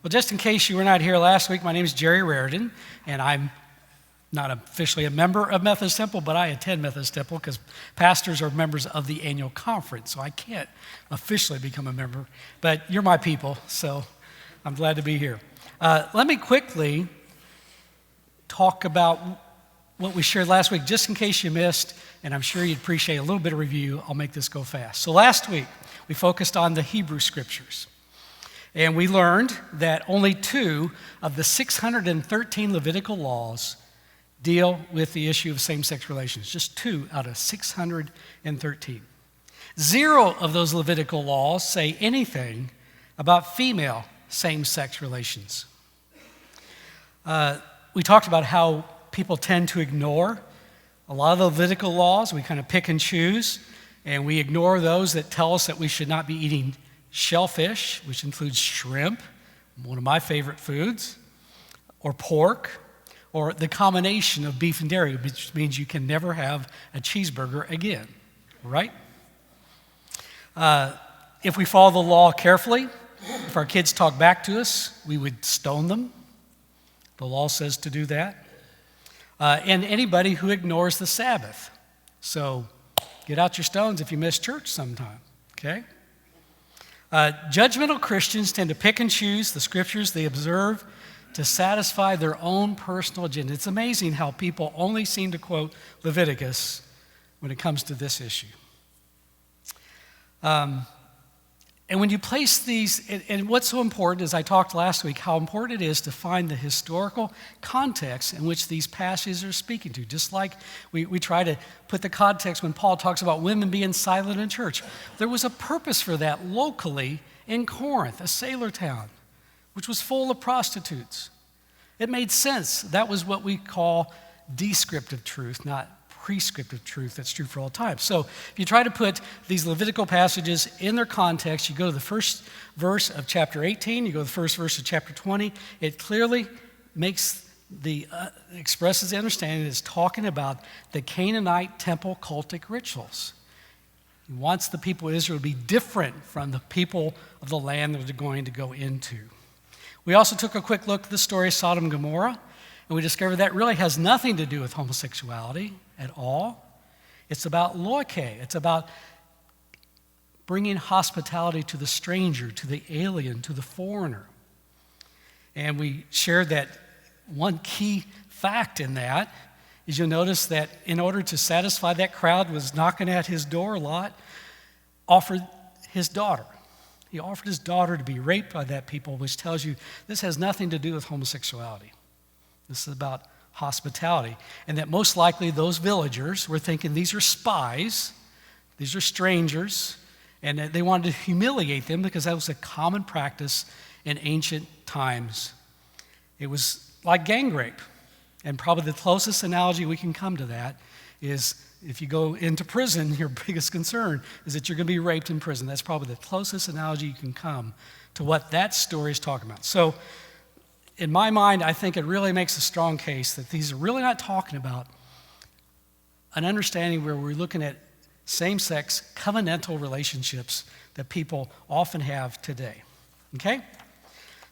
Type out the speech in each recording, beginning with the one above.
Well, just in case you were not here last week, my name is Jerry Raridan, and I'm not officially a member of Methodist Temple, but I attend Methodist Temple because pastors are members of the annual conference, so I can't officially become a member. But you're my people, so I'm glad to be here. Let me quickly talk about what we shared last week, just in case you missed, and I'm sure you'd appreciate a little bit of review. I'll make this go fast. So last week, we focused on the Hebrew Scriptures. And we learned that only 2 of the 613 Levitical laws deal with the issue of same-sex relations. Just 2 out of 613. 0 of those Levitical laws say anything about female same-sex relations. We talked about how people tend to ignore a lot of the Levitical laws. We kind of pick and choose, and we ignore those that tell us that we should not be eating shellfish, which includes shrimp, one of my favorite foods, or pork, or the combination of beef and dairy, which means you can never have a cheeseburger again, right? If we follow the law carefully, if our kids talk back to us, we would stone them. The law says to do that. And anybody who ignores the Sabbath. So get out your stones if you miss church sometime, okay? Judgmental Christians tend to pick and choose the scriptures they observe to satisfy their own personal agenda. It's amazing how people only seem to quote Leviticus when it comes to this issue. And when you place these, and what's so important is I talked last week how important it is to find the historical context in which these passages are speaking to. Just like we try to put the context when Paul talks about women being silent in church. There was a purpose for that locally in Corinth, a sailor town, which was full of prostitutes. It made sense. That was what we call descriptive truth, not prescriptive truth that's true for all time. So if you try to put these Levitical passages in their context, you go to the first verse of chapter 18, you go to the first verse of chapter 20, it clearly expresses the understanding that it's talking about the Canaanite temple cultic rituals. He wants the people of Israel to be different from the people of the land that they're going to go into. We also took a quick look at the story of Sodom and Gomorrah, and we discovered that really has nothing to do with homosexuality at all. It's about loike. It's about bringing hospitality to the stranger, to the alien, to the foreigner. And we shared that one key fact in that is you'll notice that in order to satisfy that crowd was knocking at his door a lot, offered his daughter. He offered his daughter to be raped by that people, which tells you this has nothing to do with homosexuality. This is about hospitality. And that most likely those villagers were thinking these are spies, these are strangers, and that they wanted to humiliate them because that was a common practice in ancient times. It was like gang rape. And probably the closest analogy we can come to that is if you go into prison, your biggest concern is that you're going to be raped in prison. That's probably the closest analogy you can come to what that story is talking about. So in my mind, I think it really makes a strong case that these are really not talking about an understanding where we're looking at same-sex covenantal relationships that people often have today. Okay?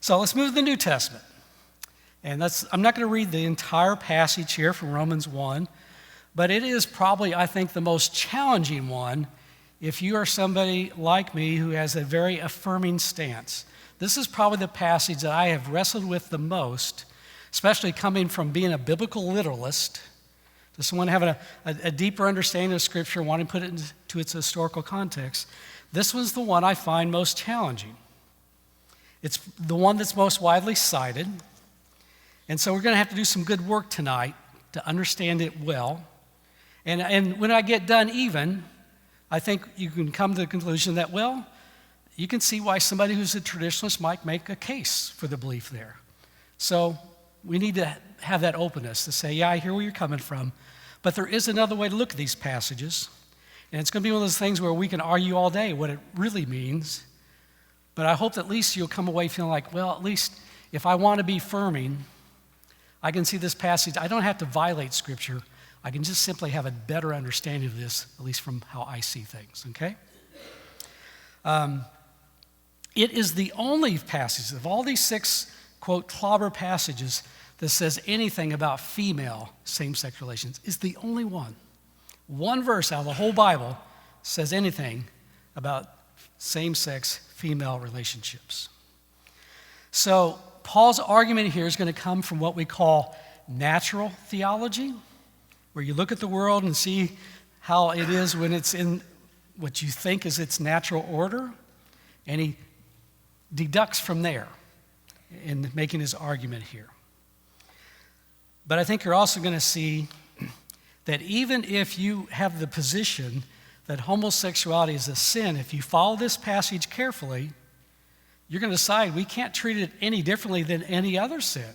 So let's move to the New Testament. And I'm not going to read the entire passage here from Romans 1, but it is probably, I think, the most challenging one if you are somebody like me who has a very affirming stance. This is probably the passage that I have wrestled with the most, especially coming from being a biblical literalist, to someone having a deeper understanding of Scripture, wanting to put it into its historical context. This one's the one I find most challenging. It's the one that's most widely cited, and so we're going to have to do some good work tonight to understand it well. And when I get done even, I think you can come to the conclusion that, well, you can see why somebody who's a traditionalist might make a case for the belief there. So we need to have that openness to say, yeah, I hear where you're coming from, but there is another way to look at these passages. And it's going to be one of those things where we can argue all day what it really means, but I hope that at least you'll come away feeling like, well, at least if I want to be affirming, I can see this passage. I don't have to violate Scripture. I can just simply have a better understanding of this, at least from how I see things, okay? It is the only passage of all these 6, quote, clobber passages that says anything about female same-sex relations. It's the only one. One verse out of the whole Bible says anything about same-sex female relationships. So Paul's argument here is going to come from what we call natural theology, where you look at the world and see how it is when it's in what you think is its natural order, and he deducts from there in making his argument here. But I think you're also going to see that even if you have the position that homosexuality is a sin, if you follow this passage carefully, you're going to decide we can't treat it any differently than any other sin.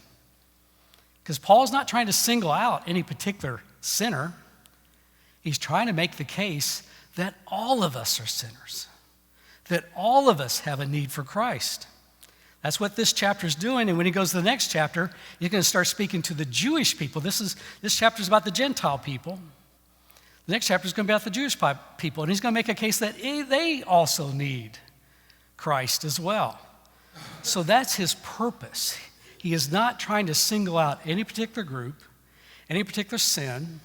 Because Paul's not trying to single out any particular sinner. He's trying to make the case that all of us are sinners, that all of us have a need for Christ. That's what this chapter is doing. And when he goes to the next chapter, he's going to start speaking to the Jewish people. This chapter is about the Gentile people. The next chapter is going to be about the Jewish people. And he's going to make a case that they also need Christ as well. So that's his purpose. He is not trying to single out any particular group, any particular sin,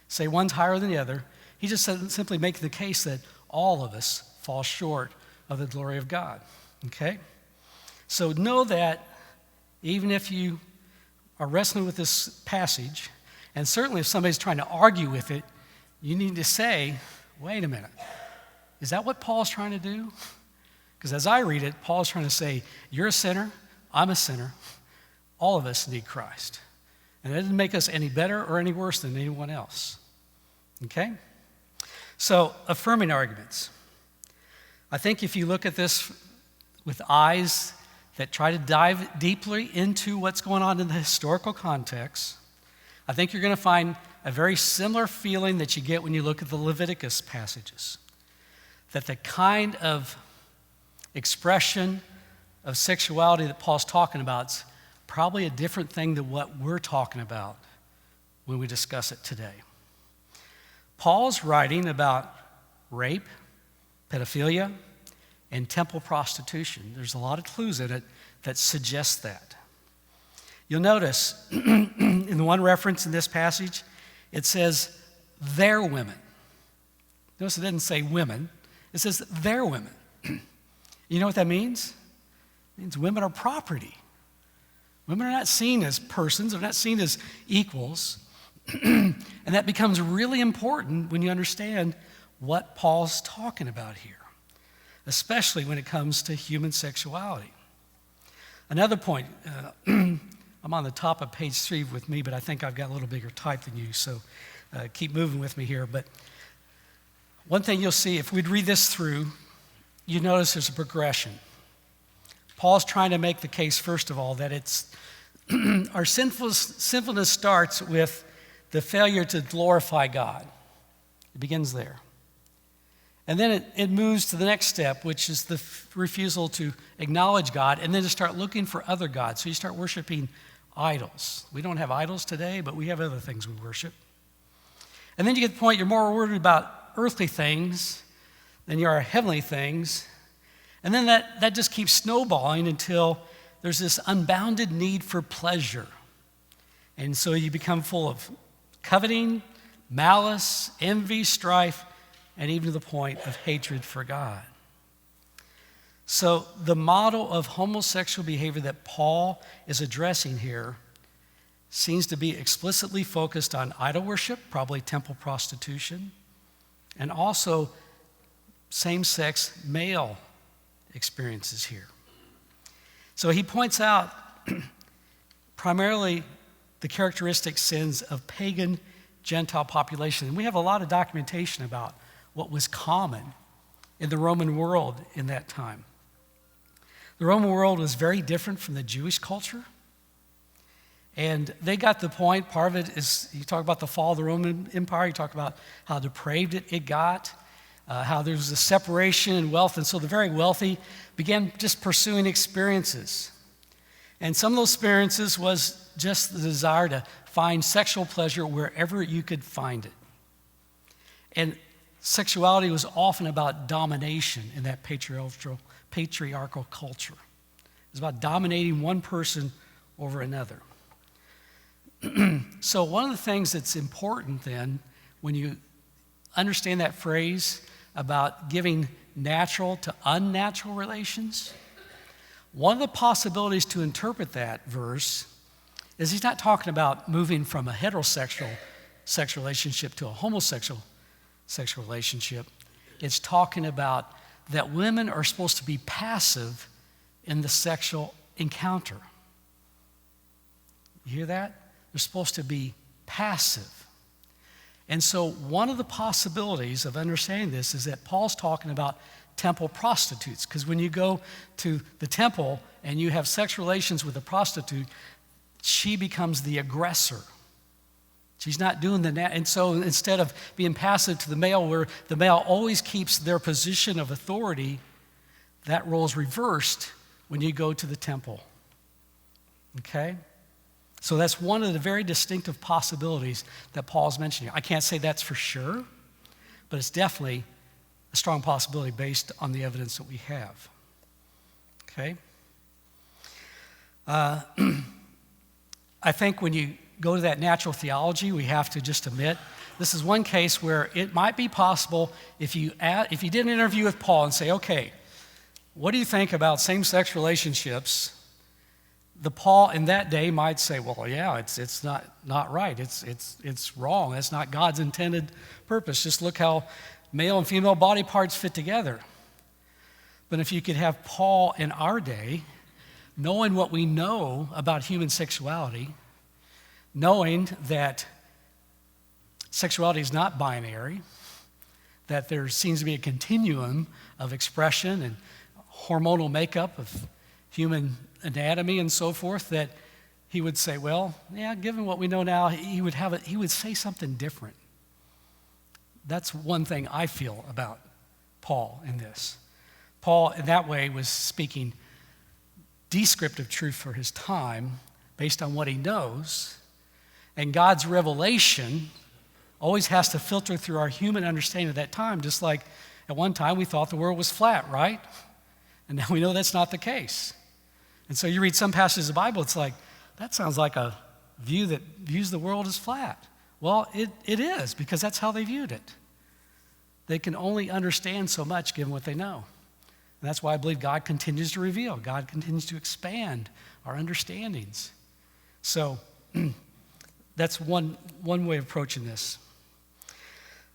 say one's higher than the other. He just simply making the case that all of us fall short of the glory of God. Okay? So know that even if you are wrestling with this passage, and certainly if somebody's trying to argue with it, you need to say, wait a minute, is that what Paul's trying to do? Because as I read it, Paul's trying to say, you're a sinner, I'm a sinner, all of us need Christ. And it doesn't make us any better or any worse than anyone else. Okay? So, affirming arguments. I think if you look at this with eyes that try to dive deeply into what's going on in the historical context, I think you're going to find a very similar feeling that you get when you look at the Leviticus passages. That the kind of expression of sexuality that Paul's talking about is probably a different thing than what we're talking about when we discuss it today. Paul's writing about rape, pedophilia, and temple prostitution. There's a lot of clues in it that suggest that. You'll notice in the one reference in this passage, it says, their women. Notice it didn't say women. It says their women. You know what that means? It means women are property. Women are not seen as persons. They're not seen as equals. And that becomes really important when you understand what Paul's talking about here, especially when it comes to human sexuality. Another point, I'm on the top of page 3 with me, but I think I've got a little bigger type than you, so keep moving with me here. But one thing you'll see, if we'd read this through, you notice there's a progression. Paul's trying to make the case, first of all, that it's our sinfulness starts with the failure to glorify God. It begins there. And then it moves to the next step, which is the refusal to acknowledge God and then to start looking for other gods. So you start worshiping idols. We don't have idols today, but we have other things we worship. And then you get to the point you're more worried about earthly things than you are heavenly things. And then that just keeps snowballing until there's this unbounded need for pleasure. And so you become full of coveting, malice, envy, strife, and even to the point of hatred for God. So the model of homosexual behavior that Paul is addressing here seems to be explicitly focused on idol worship, probably temple prostitution, and also same-sex male experiences here. So he points out primarily the characteristic sins of pagan Gentile population. And we have a lot of documentation about what was common in the Roman world in that time. The Roman world was very different from the Jewish culture. And they got the point, part of it is, you talk about the fall of the Roman Empire, you talk about how depraved it got, how there was a separation in wealth, and so the very wealthy began just pursuing experiences. And some of those experiences was just the desire to find sexual pleasure wherever you could find it. And sexuality was often about domination in that patriarchal patriarchal culture. It's about dominating one person over another. So one of the things that's important then, when you understand that phrase about giving natural to unnatural relations, one of the possibilities to interpret that verse is he's not talking about moving from a heterosexual sexual relationship to a homosexual sexual relationship. It's talking about that women are supposed to be passive in the sexual encounter. You hear that? They're supposed to be passive. And so one of the possibilities of understanding this is that Paul's talking about temple prostitutes, because when you go to the temple and you have sex relations with a prostitute, she becomes the aggressor. She's not doing and so instead of being passive to the male, where the male always keeps their position of authority, that role's reversed when you go to the temple. Okay? So that's one of the very distinctive possibilities that Paul's mentioning. I can't say that's for sure, but it's definitely a strong possibility based on the evidence that we have. Okay? I think when you go to that natural theology, we have to just admit this is one case where it might be possible if you did an interview with Paul and say, okay, what do you think about same-sex relationships? The Paul in that day might say, well, yeah, it's not right. It's wrong. That's not God's intended purpose. Just look how male and female body parts fit together. But if you could have Paul in our day, knowing what we know about human sexuality, knowing that sexuality is not binary, that there seems to be a continuum of expression and hormonal makeup of human anatomy and so forth, that he would say, well, yeah, given what we know now, he would say something different. That's one thing I feel about Paul in this. Paul, in that way, was speaking descriptive truth for his time based on what he knows, and God's revelation always has to filter through our human understanding of that time, just like at one time we thought the world was flat, right? And now we know that's not the case. And so you read some passages of the Bible, it's like, that sounds like a view that views the world as flat. Well, it is, because that's how they viewed it. They can only understand so much given what they know. And that's why I believe God continues to reveal. God continues to expand our understandings. So that's one way of approaching this.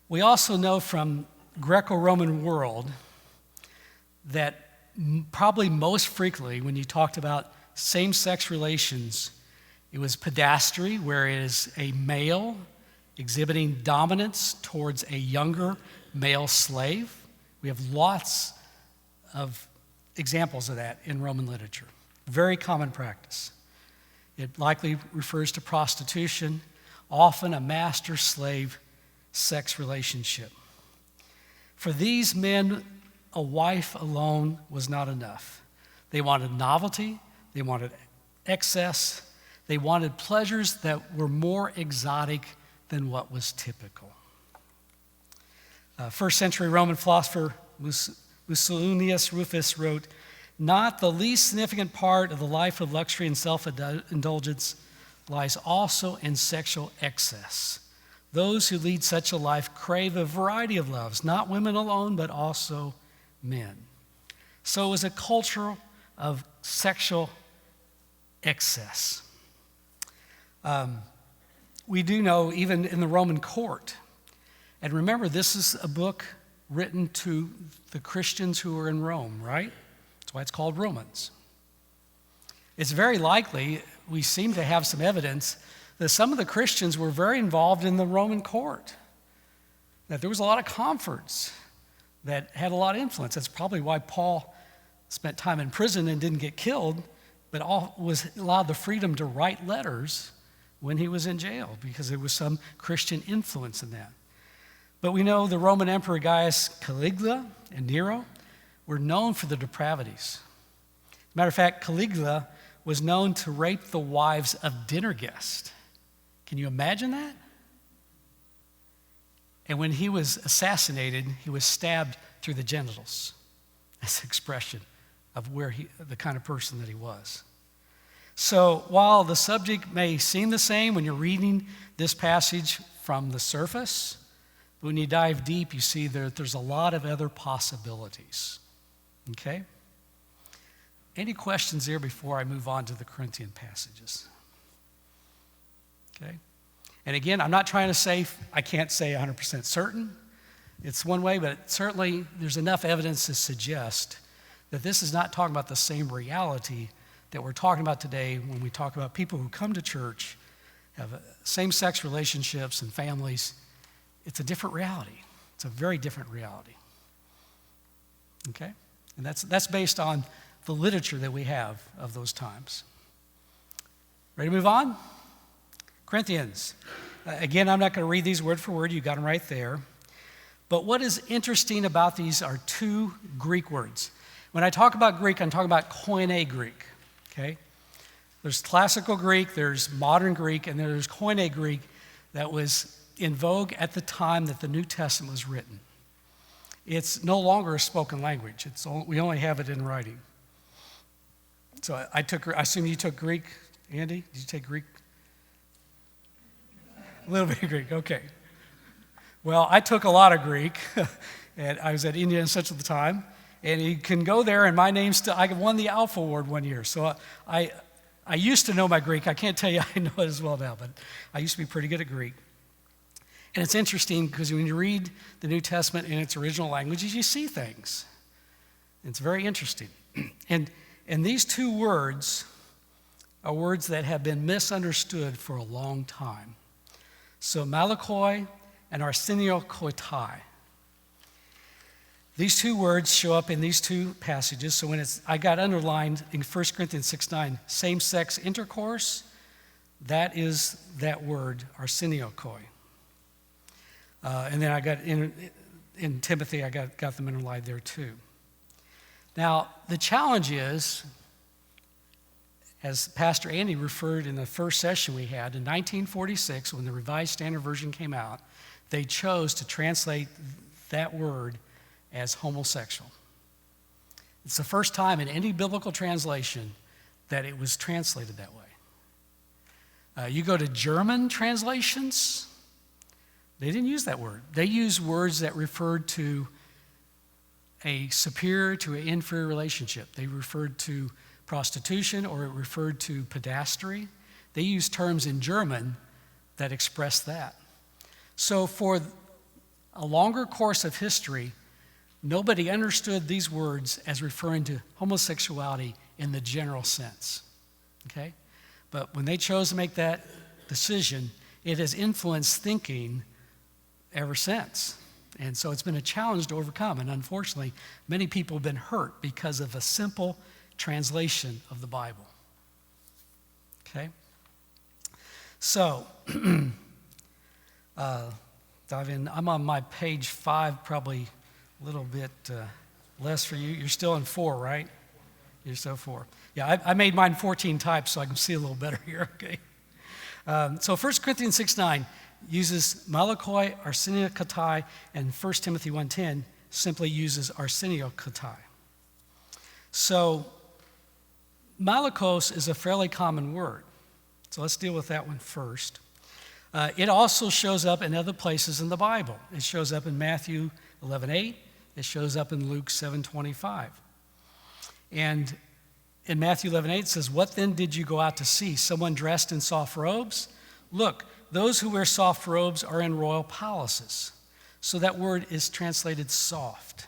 We also know from Greco-Roman world that probably most frequently when you talked about same-sex relations, it was pedastry, where it is a male exhibiting dominance towards a younger male slave. We have lots of examples of that in Roman literature. Very common practice. It likely refers to prostitution, often a master-slave sex relationship. For these men, a wife alone was not enough. They wanted novelty, they wanted excess, they wanted pleasures that were more exotic than what was typical. First century Roman philosopher Musonius Rufus wrote, "Not the least significant part of the life of luxury and self-indulgence lies also in sexual excess. Those who lead such a life crave a variety of loves, not women alone, but also men." So it was a culture of sexual excess. We do know even in the Roman court, and remember, this is a book written to the Christians who were in Rome, right? That's why it's called Romans. It's very likely, we seem to have some evidence, that some of the Christians were very involved in the Roman court, that there was a lot of comforts that had a lot of influence. That's probably why Paul spent time in prison and didn't get killed, but was allowed the freedom to write letters when he was in jail, because there was some Christian influence in that. But we know the Roman Emperor Gaius Caligula and Nero were known for their depravities. As a matter of fact, Caligula was known to rape the wives of dinner guests. Can you imagine that? And when he was assassinated, he was stabbed through the genitals. That's the expression, of the kind of person that he was. So while the subject may seem the same when you're reading this passage from the surface, when you dive deep, you see there's a lot of other possibilities. Okay? Any questions there before I move on to the Corinthian passages? Okay? And again, I'm not trying to say, I can't say 100% certain. It's one way, but certainly there's enough evidence to suggest that this is not talking about the same reality that we're talking about today when we talk about people who come to church, have same-sex relationships and families. It's a different reality. It's a very different reality. Okay? And that's based on the literature that we have of those times. Ready to move on? Corinthians. Again, I'm not going to read these word for word. You got them right there. But what is interesting about these are two Greek words. When I talk about Greek, I'm talking about Koine Greek. Okay? There's classical Greek, there's modern Greek, and there's Koine Greek that was in vogue at the time that the New Testament was written. It's no longer a spoken language. We only have it in writing. So I assume you took Greek, Andy? Did you take Greek? A little bit of Greek, okay. Well, I took a lot of Greek, and I was at Indiana Central at the time, and you can go there, and my name's still, I won the Alpha Award one year, so I used to know my Greek. I can't tell you I know it as well now, but I used to be pretty good at Greek. And it's interesting because when you read the New Testament in its original languages, you see things. It's very interesting. And these two words are words that have been misunderstood for a long time. So malakoi and arseniokoitai. These two words show up in these two passages. So I got underlined in 1 Corinthians 6:9, same-sex intercourse, that is that word, arseniokoi. And then I got in Timothy, I got them underlined there too. Now, the challenge is, as Pastor Andy referred in the first session we had, in 1946, when the Revised Standard Version came out, they chose to translate that word as homosexual. It's the first time in any biblical translation that it was translated that way. You go to German translations, they didn't use that word. They used words that referred to a superior to an inferior relationship. They referred to prostitution, or it referred to pedastry. They used terms in German that expressed that. So for a longer course of history, nobody understood these words as referring to homosexuality in the general sense. Okay? But when they chose to make that decision, it has influenced thinking ever since. And so it's been a challenge to overcome. And unfortunately, many people have been hurt because of a simple translation of the Bible. Okay? So, dive in. I'm on my page 5, probably a little bit less for you. You're still in 4, right? You're still 4. Yeah, I made mine 14 types so I can see a little better here, okay? So 1 Corinthians 6:9 uses malakoi, arseniokotai, and 1 Timothy 1:10 simply uses arseniokotai. So malakos is a fairly common word. So let's deal with that one first. It also shows up in other places in the Bible. It shows up in Matthew 11:8. It shows up in Luke 7:25. And in Matthew 11:8 it says, "What then did you go out to see? Someone dressed in soft robes? Look, those who wear soft robes are in royal palaces." So that word is translated soft.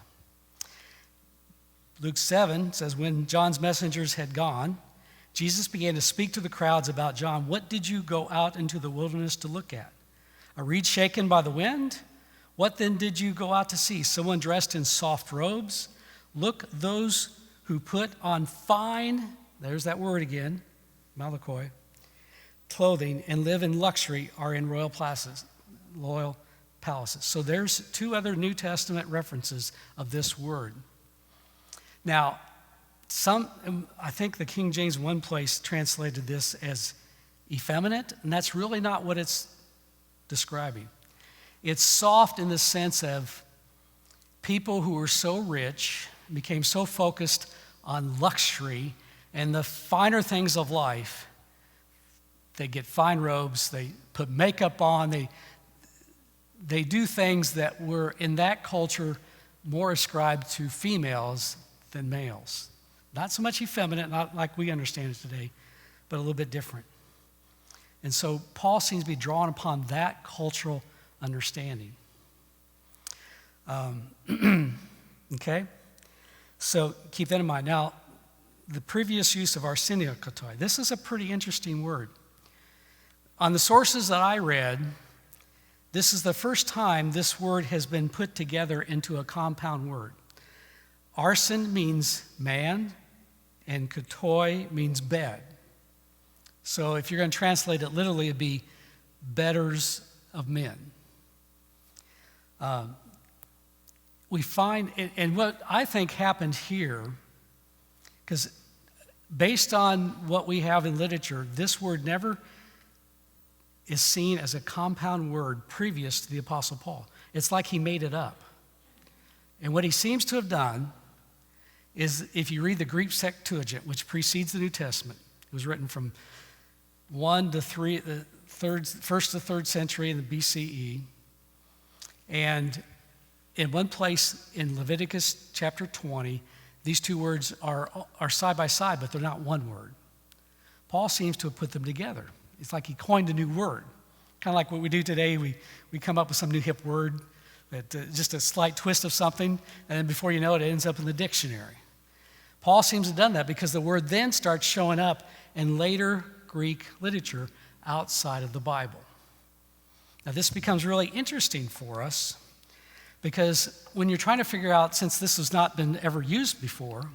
Luke 7 says, when John's messengers had gone, Jesus began to speak to the crowds about John. "What did you go out into the wilderness to look at? A reed shaken by the wind? What then did you go out to see? Someone dressed in soft robes? Look, those who put on fine," there's that word again, malakoi, "clothing and live in luxury are in royal palaces." So there's 2 other New Testament references of this word. Now, I think the King James one place translated this as effeminate, and that's really not what it's describing. It's soft in the sense of people who were so rich, became so focused on luxury and the finer things of life. They get fine robes, they put makeup on, they do things that were in that culture more ascribed to females than males. Not so much effeminate, not like we understand it today, but a little bit different. And so Paul seems to be drawing upon that cultural understanding. Okay? So keep that in mind. Now, the previous use of arseniokotoi, this is a pretty interesting word. On the sources that I read, this is the first time this word has been put together into a compound word. Arsen means man, and kotoi means bed. So if you're going to translate it literally, it'd be betters of men. We find, and what I think happened here, because based on what we have in literature, this word never is seen as a compound word previous to the Apostle Paul. It's like he made it up. And what he seems to have done is, if you read the Greek Septuagint, which precedes the New Testament, it was written from 1 to 3, the first to third century in the BCE. And in one place in Leviticus chapter 20, these two words are side by side, but they're not one word. Paul seems to have put them together. It's like he coined a new word. Kind of like what we do today, we come up with some new hip word, that just a slight twist of something, and then before you know it, it ends up in the dictionary. Paul seems to have done that because the word then starts showing up in later Greek literature outside of the Bible. Now, this becomes really interesting for us because when you're trying to figure out, since this has not been ever used before,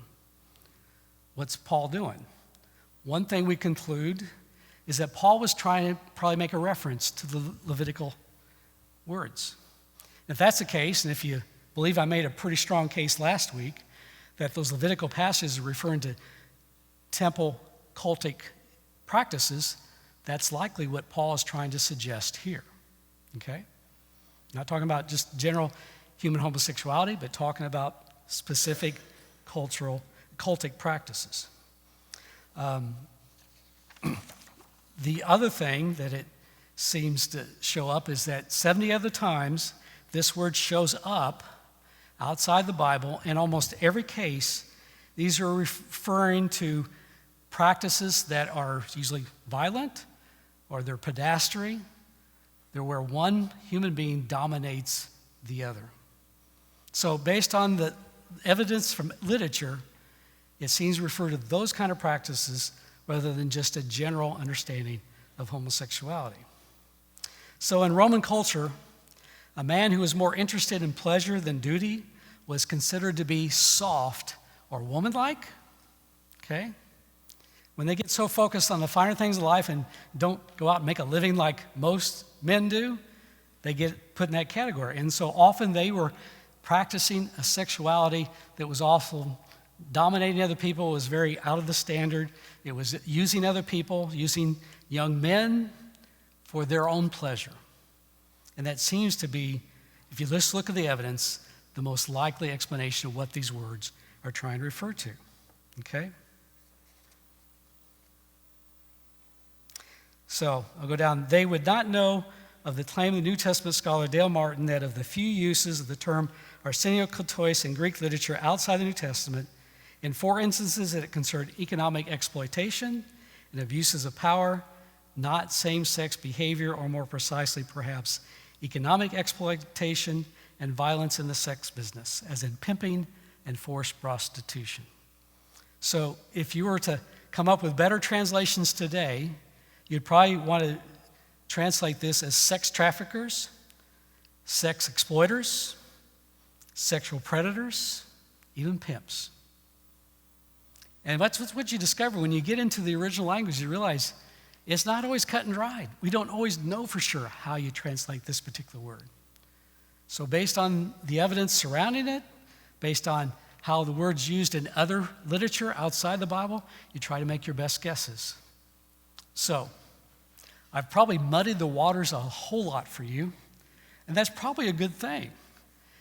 what's Paul doing? One thing we conclude is that Paul was trying to probably make a reference to the Levitical words. If that's the case, and if you believe I made a pretty strong case last week, that those Levitical passages are referring to temple cultic practices, that's likely what Paul is trying to suggest here. Okay? Not talking about just general human homosexuality, but talking about specific cultic practices. The other thing that it seems to show up is that 70 other times this word shows up outside the Bible. In almost every case, these are referring to practices that are usually violent or they're pedastry. They're where one human being dominates the other. So based on the evidence from literature, it seems to refer to those kind of practices rather than just a general understanding of homosexuality. So in Roman culture, a man who was more interested in pleasure than duty was considered to be soft or womanlike. Okay? When they get so focused on the finer things of life and don't go out and make a living like most men do, they get put in that category. And so often they were practicing a sexuality that was awful. Dominating other people was very out of the standard. It was using other people, using young men for their own pleasure. And that seems to be, if you just look at the evidence, the most likely explanation of what these words are trying to refer to. Okay? So I'll go down. They would not know of the claim of the New Testament scholar Dale Martin that of the few uses of the term arseniokotoi in Greek literature outside the New Testament, in 4 instances that it concerned economic exploitation and abuses of power, not same-sex behavior, or more precisely perhaps economic exploitation and violence in the sex business, as in pimping and forced prostitution. So if you were to come up with better translations today, you'd probably want to translate this as sex traffickers, sex exploiters, sexual predators, even pimps. And that's what you discover when you get into the original language. You realize it's not always cut and dried. We don't always know for sure how you translate this particular word. So based on the evidence surrounding it, based on how the word's used in other literature outside the Bible, you try to make your best guesses. So I've probably muddied the waters a whole lot for you, and that's probably a good thing.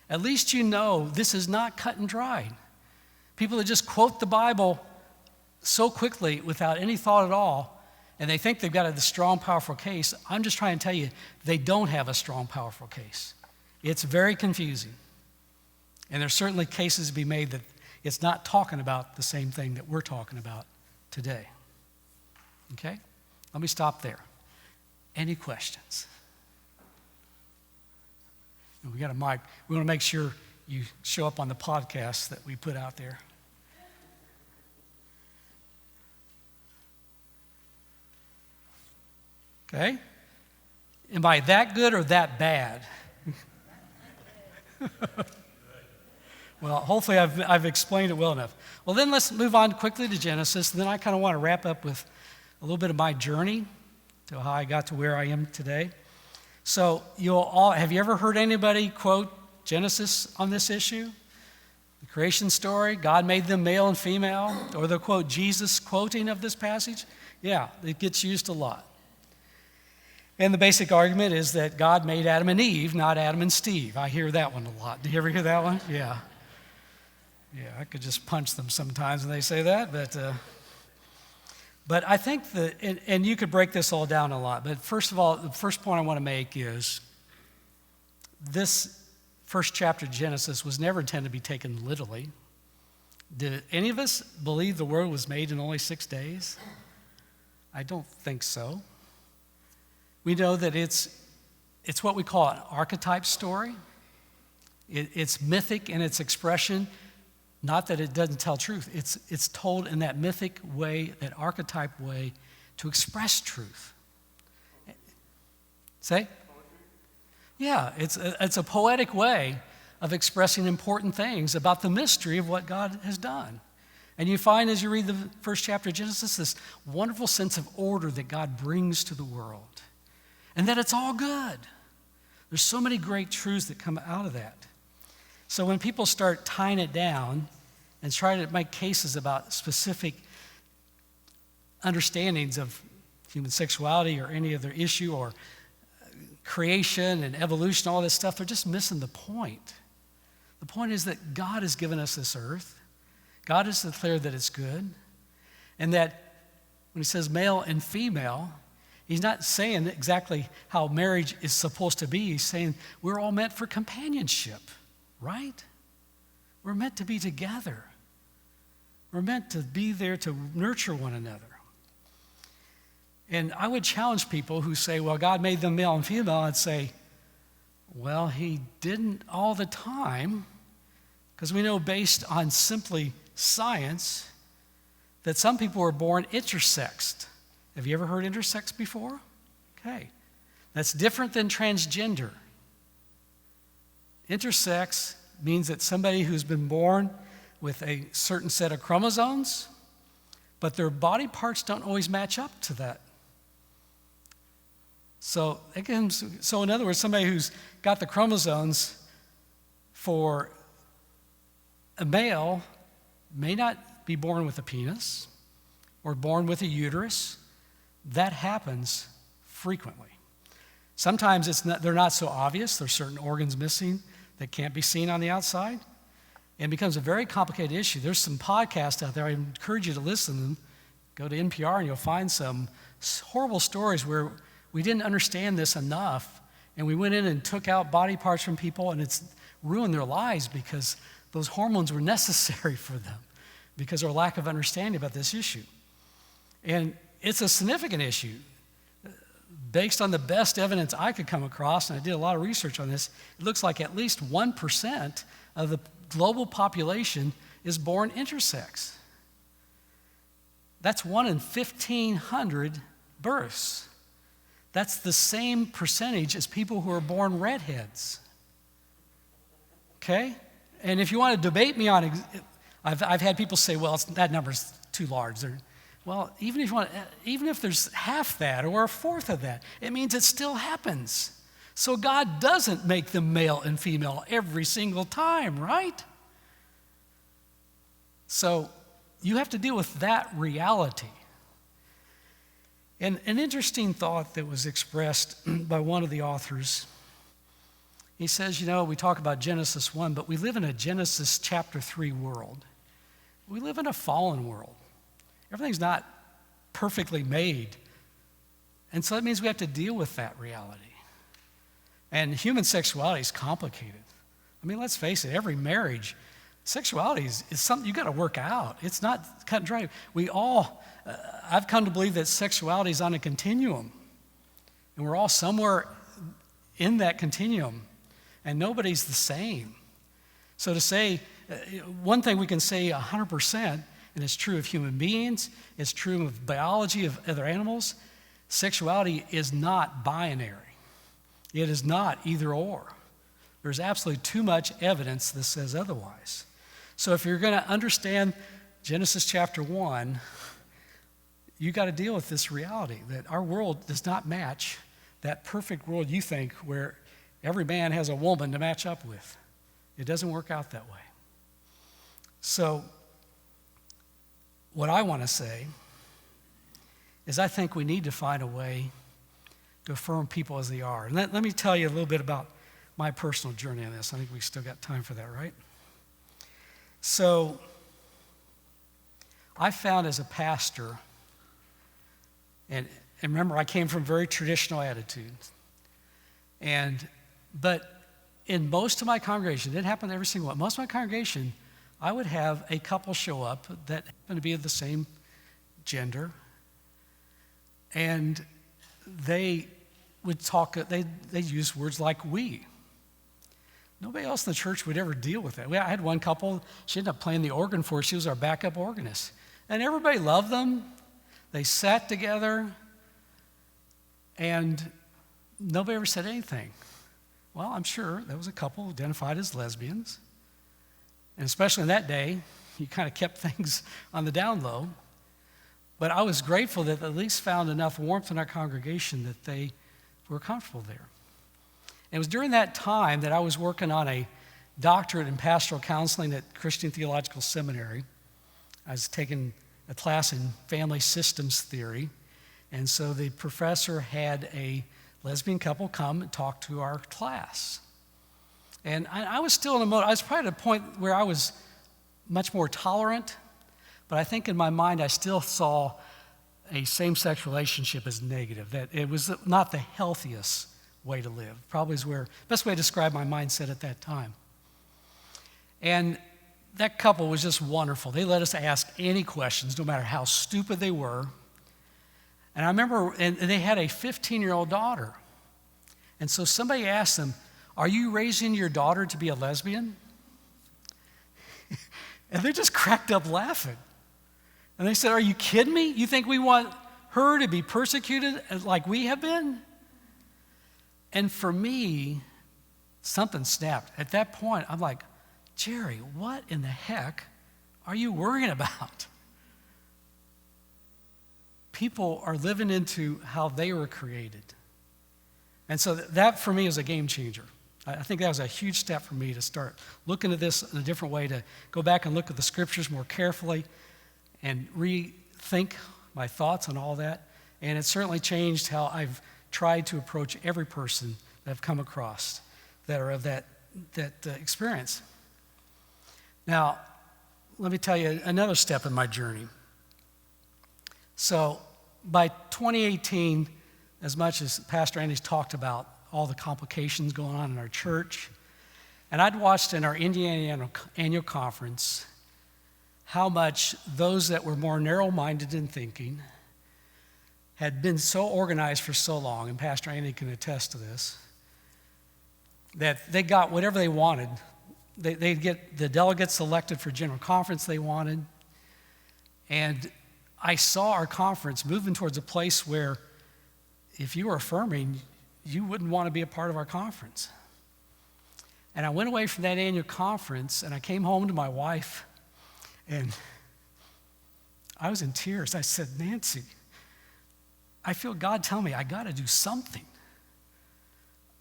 At least you know this is not cut and dried. People that just quote the Bible so quickly without any thought at all, and they think they've got a strong, powerful case. I'm just trying to tell you, they don't have a strong, powerful case. It's very confusing. And there's certainly cases to be made that it's not talking about the same thing that we're talking about today. Okay? Let me stop there. Any questions? We got a mic. We want to make sure you show up on the podcast that we put out there. Okay? Am I that good or that bad? Well, hopefully I've explained it well enough. Well, then let's move on quickly to Genesis, and then I kind of want to wrap up with a little bit of my journey to how I got to where I am today. So have you ever heard anybody quote Genesis on this issue? The creation story, God made them male and female, or the quote Jesus quoting of this passage? Yeah, it gets used a lot. And the basic argument is that God made Adam and Eve, not Adam and Steve. I hear that one a lot. Do you ever hear that one? Yeah. Yeah, I could just punch them sometimes when they say that. But I think and you could break this all down a lot. But first of all, the first point I want to make is this first chapter of Genesis was never intended to be taken literally. Did any of us believe the world was made in only 6 days? I don't think so. We know that it's what we call an archetype story. It's mythic in its expression, not that it doesn't tell truth. It's told in that mythic way, that archetype way, to express truth. Say? Yeah, it's a poetic way of expressing important things about the mystery of what God has done. And you find as you read the first chapter of Genesis, this wonderful sense of order that God brings to the world. And that it's all good. There's so many great truths that come out of that. So when people start tying it down and try to make cases about specific understandings of human sexuality or any other issue or creation and evolution, all this stuff, they're just missing the point. The point is that God has given us this earth. God has declared that it's good. And that when he says male and female, he's not saying exactly how marriage is supposed to be. He's saying we're all meant for companionship, right? We're meant to be together. We're meant to be there to nurture one another. And I would challenge people who say, well, God made them male and female, and say, well, he didn't all the time, because we know based on simply science that some people were born intersexed. Have you ever heard intersex before? Okay. That's different than transgender. Intersex means that somebody who's been born with a certain set of chromosomes, but their body parts don't always match up to that. So in other words, somebody who's got the chromosomes for a male may not be born with a penis or born with a uterus. That happens frequently. Sometimes they're not so obvious. There's certain organs missing that can't be seen on the outside. It becomes a very complicated issue. There's some podcasts out there. I encourage you to listen to them. Go to NPR and you'll find some horrible stories where we didn't understand this enough, and we went in and took out body parts from people, and it's ruined their lives because those hormones were necessary for them because of our lack of understanding about this issue. And it's a significant issue. Based on the best evidence I could come across, and I did a lot of research on this, it looks like at least 1% of the global population is born intersex. That's 1 in 1,500 births. That's the same percentage as people who are born redheads. Okay? And if you want to debate me on, I've had people say, well, that number's too large. Well, even if there's half that or a fourth of that, it means it still happens. So God doesn't make them male and female every single time, right? So you have to deal with that reality. And an interesting thought that was expressed by one of the authors, he says, we talk about Genesis 1, but we live in a Genesis chapter 3 world. we live in a fallen world. Everything's not perfectly made. And so that means we have to deal with that reality. And human sexuality is complicated. I mean, let's face it, every marriage, sexuality is something you got to work out. It's not cut and dry. I've come to believe that sexuality is on a continuum. And we're all somewhere in that continuum. And nobody's the same. So to say, one thing we can say 100%, and it's true of human beings, it's true of biology of other animals, sexuality is not binary. It is not either or. There's absolutely too much evidence that says otherwise. So if you're going to understand Genesis chapter 1, you got to deal with this reality that our world does not match that perfect world you think where every man has a woman to match up with. It doesn't work out that way. So what I want to say is I think we need to find a way to affirm people as they are. And let me tell you a little bit about my personal journey on this. I think we still got time for that, right? So I found as a pastor, and remember, I came from very traditional attitudes. But in most of my congregation, it didn't happen to every single one, most of my congregation, I would have a couple show up that happened to be of the same gender. And they would talk, they'd use words like we. Nobody else in the church would ever deal with that. I had one couple, she ended up playing the organ for us. She was our backup organist. And everybody loved them. They sat together, and nobody ever said anything. Well, I'm sure there was a couple identified as lesbians. And especially in that day, you kind of kept things on the down low. But I was grateful that at least found enough warmth in our congregation that they were comfortable there. And it was during that time that I was working on a doctorate in pastoral counseling at Christian Theological Seminary. I was taking a class in family systems theory. And so the professor had a lesbian couple come and talk to our class. And I was still in a mode, I was probably at a point where I was much more tolerant, but I think in my mind I still saw a same-sex relationship as negative, that it was not the healthiest way to live. Probably is where, best way to describe my mindset at that time. And that couple was just wonderful. They let us ask any questions, no matter how stupid they were. And I remember, and they had a 15-year-old daughter. And so somebody asked them, "Are you raising your daughter to be a lesbian?" And they just cracked up laughing. And they said, "Are you kidding me? You think we want her to be persecuted like we have been?" And for me, something snapped. At that point, I'm like, "Jerry, what in the heck are you worrying about?" People are living into how they were created. And so that for me is a game changer. I think that was a huge step for me to start looking at this in a different way, to go back and look at the scriptures more carefully and rethink my thoughts on all that. And it certainly changed how I've tried to approach every person that I've come across that are of that experience. Now, let me tell you another step in my journey. So by 2018, as much as Pastor Andy's talked about all the complications going on in our church, and I'd watched in our Indiana annual conference how much those that were more narrow-minded in thinking had been so organized for so long, and Pastor Andy can attest to this, that they got whatever they wanted. They'd get the delegates elected for general conference they wanted, and I saw our conference moving towards a place where if you were affirming, you wouldn't want to be a part of our conference. And I went away from that annual conference, and I came home to my wife, and I was in tears. I said, "Nancy, I feel God telling me I got to do something.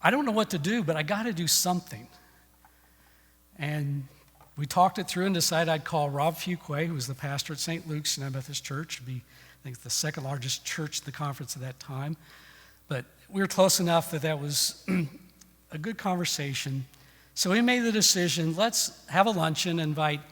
I don't know what to do, but I got to do something." And we talked it through and decided I'd call Rob Fuqua, who was the pastor at St. Luke's United Methodist Church. It'd be, I think, the second largest church at the conference at that time. But we were close enough that was a good conversation. So we made the decision, let's have a luncheon, invite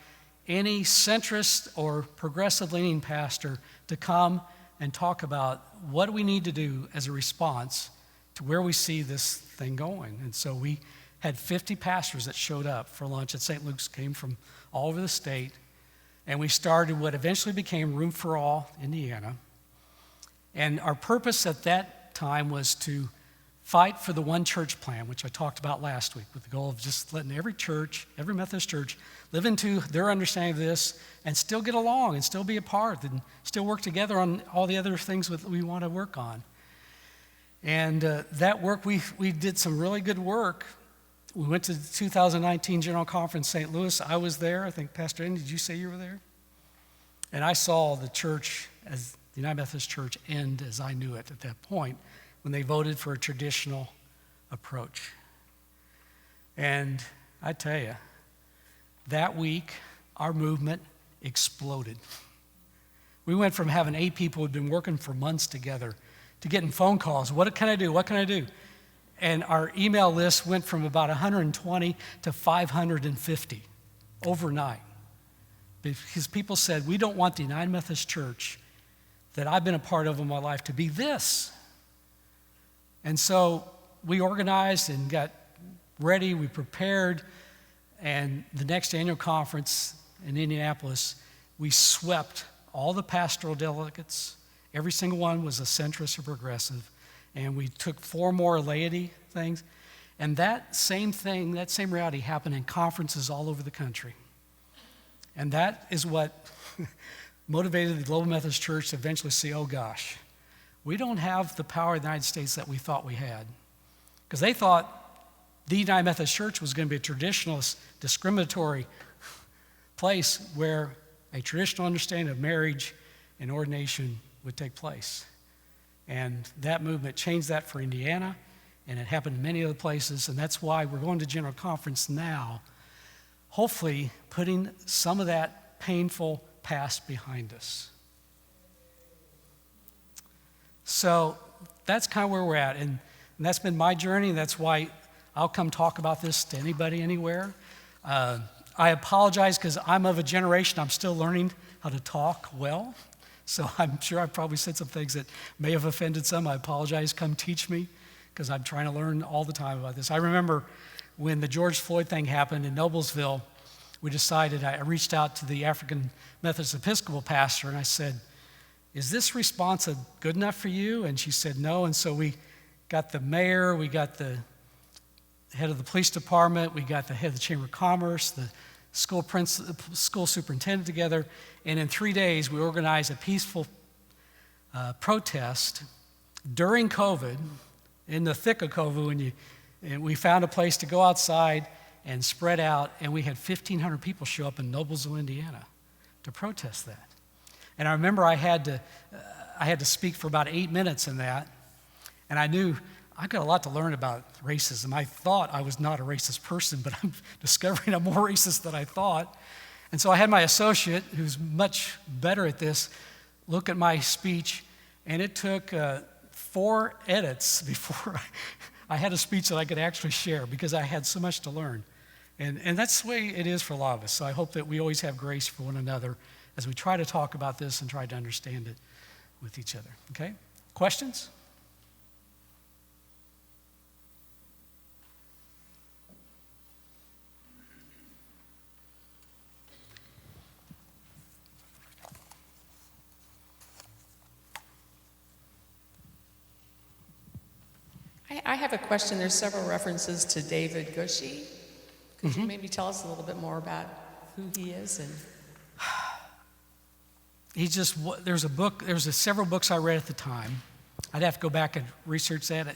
any centrist or progressive leaning pastor to come and talk about what do we need to do as a response to where we see this thing going. And so we had 50 pastors that showed up for lunch at St. Luke's, came from all over the state, and we started what eventually became Room for All Indiana. And our purpose at that time was to fight for the one church plan, which I talked about last week, with the goal of just letting every church, every Methodist church, live into their understanding of this and still get along and still be a part and still work together on all the other things that we want to work on. And that work, we did some really good work. We went to the 2019 General Conference St. Louis. I was there. I think, Pastor Andy, did you say you were there? And I saw the church, as the United Methodist Church, end as I knew it at that point, when they voted for a traditional approach. And I tell you, that week, our movement exploded. We went from having 8 people who'd been working for months together to getting phone calls. What can I do? What can I do? And our email list went from about 120 to 550 overnight. Because people said, we don't want the United Methodist Church that I've been a part of in my life to be this. And so we organized and got ready, we prepared, and the next annual conference in Indianapolis, we swept all the pastoral delegates. Every single one was a centrist or progressive. And we took 4 more laity things. And that same thing, that same reality happened in conferences all over the country. And that is what motivated the Global Methodist Church to eventually say, oh gosh, we don't have the power of the United States that we thought we had. Because they thought the United Methodist Church was going to be a traditionalist, discriminatory place where a traditional understanding of marriage and ordination would take place. And that movement changed that for Indiana, and it happened in many other places, and that's why we're going to General Conference now, hopefully putting some of that painful past behind us. So that's kind of where we're at, and that's been my journey, and that's why I'll come talk about this to anybody, anywhere. I apologize because I'm of a generation, I'm still learning how to talk well. So I'm sure I've probably said some things that may have offended some. I apologize. Come teach me, because I'm trying to learn all the time about this. I remember when the George Floyd thing happened in Noblesville, we decided, I reached out to the African Methodist Episcopal pastor, and I said, is this response good enough for you? And she said no. And so we got the mayor, we got the head of the police department, we got the head of the Chamber of Commerce, the school superintendent together, and in 3 days we organized a peaceful protest during COVID, in the thick of COVID, and we found a place to go outside and spread out, and we had 1,500 people show up in Noblesville, Indiana, to protest that. And I remember I had to speak for about 8 minutes in that, and I knew I got a lot to learn about racism. I thought I was not a racist person, but I'm discovering I'm more racist than I thought. And so I had my associate, who's much better at this, look at my speech, and it took 4 edits before I had a speech that I could actually share, because I had so much to learn. And that's the way it is for a lot of us. So I hope that we always have grace for one another as we try to talk about this and try to understand it with each other. Okay? Questions? I have a question. There's several references to David Gushee. Could you maybe tell us a little bit more about who he is? And there's several books I read at the time. I'd have to go back and research that.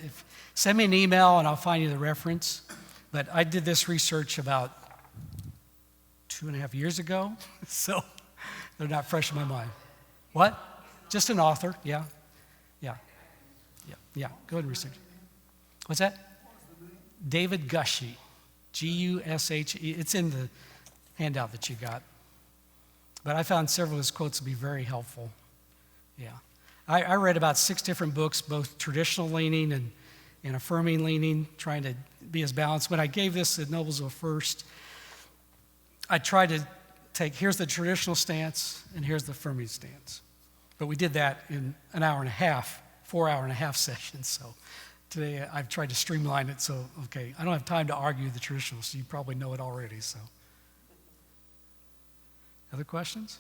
Send me an email and I'll find you the reference. But I did this research about 2.5 years ago, so they're not fresh in my mind. What? Just an author, yeah. Go ahead and research. What's that? David Gushee, G-U-S-H-E. It's in the handout that you got. But I found several of his quotes to be very helpful. Yeah. I read about 6 different books, both traditional leaning and affirming leaning, trying to be as balanced. When I gave this at Noblesville first, I tried to take, here's the traditional stance, and here's the affirming stance. But we did that in an hour and a half, 4-hour-and-a-half session. So today I've tried to streamline it. So, okay, I don't have time to argue the traditional, so you probably know it already. So, other questions?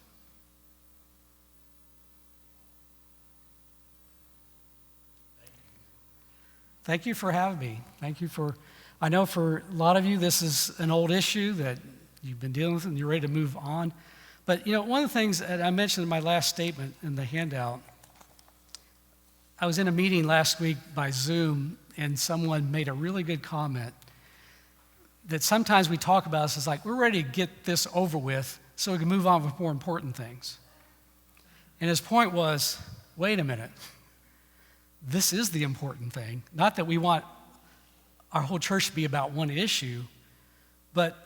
Thank you for having me. Thank you for, I know for a lot of you, this is an old issue that you've been dealing with and you're ready to move on. But, you know, one of the things that I mentioned in my last statement in the handout, I was in a meeting last week by Zoom, and someone made a really good comment that sometimes we talk about this as like, we're ready to get this over with so we can move on with more important things. And his point was, wait a minute. This is the important thing. Not that we want our whole church to be about one issue, but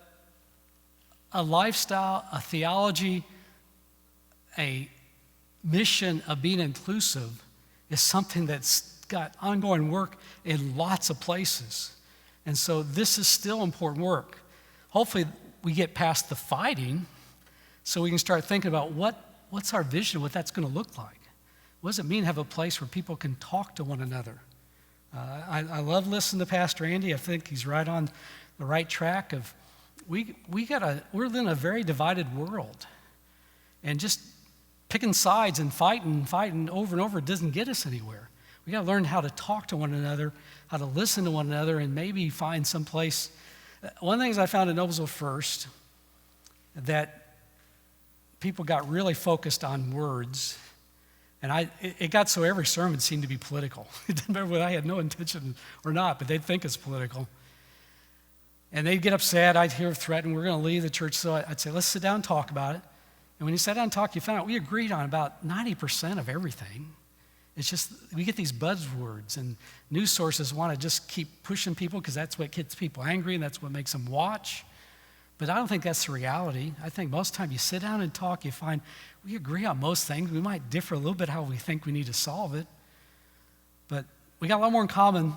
a lifestyle, a theology, a mission of being inclusive is something that's got ongoing work in lots of places. And so this is still important work. Hopefully we get past the fighting so we can start thinking about what's our vision, what that's going to look like. What does it mean to have a place where people can talk to one another? I love listening to Pastor Andy. I think he's right on the right track of we're in a very divided world. And just picking sides and fighting over and over doesn't get us anywhere. We got to learn how to talk to one another, how to listen to one another, and maybe find some place. One of the things I found in Noblesville First, that people got really focused on words. And it got so every sermon seemed to be political. It didn't matter whether I had no intention or not, but they'd think it's political. And they'd get upset. I'd hear threaten, we're going to leave the church. So I'd say, let's sit down and talk about it. And when you sat down and talked, you found out we agreed on about 90% of everything. It's just we get these buzzwords, and news sources want to just keep pushing people because that's what gets people angry and that's what makes them watch. But I don't think that's the reality. I think most of the time you sit down and talk, you find we agree on most things. We might differ a little bit how we think we need to solve it. But we got a lot more in common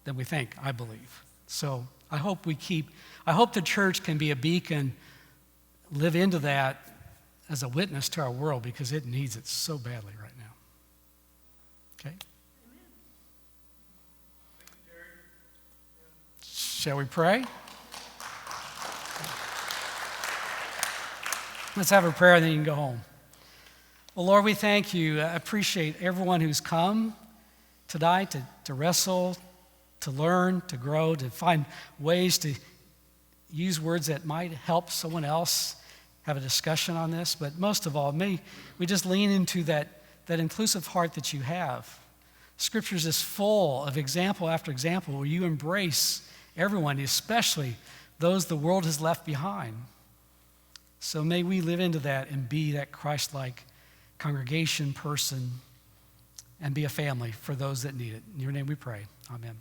than we think, I believe. So I hope the church can be a beacon, live into that as a witness to our world because it needs it so badly right now. Okay? Shall we pray? Let's have a prayer and then you can go home. Well, Lord, we thank you. I appreciate everyone who's come tonight to wrestle, to learn, to grow, to find ways to use words that might help someone else have a discussion on this. But most of all, may we just lean into that inclusive heart that you have. Scriptures is full of example after example where you embrace everyone, especially those the world has left behind. So may we live into that and be that Christ-like congregation person and be a family for those that need it. In your name we pray. Amen.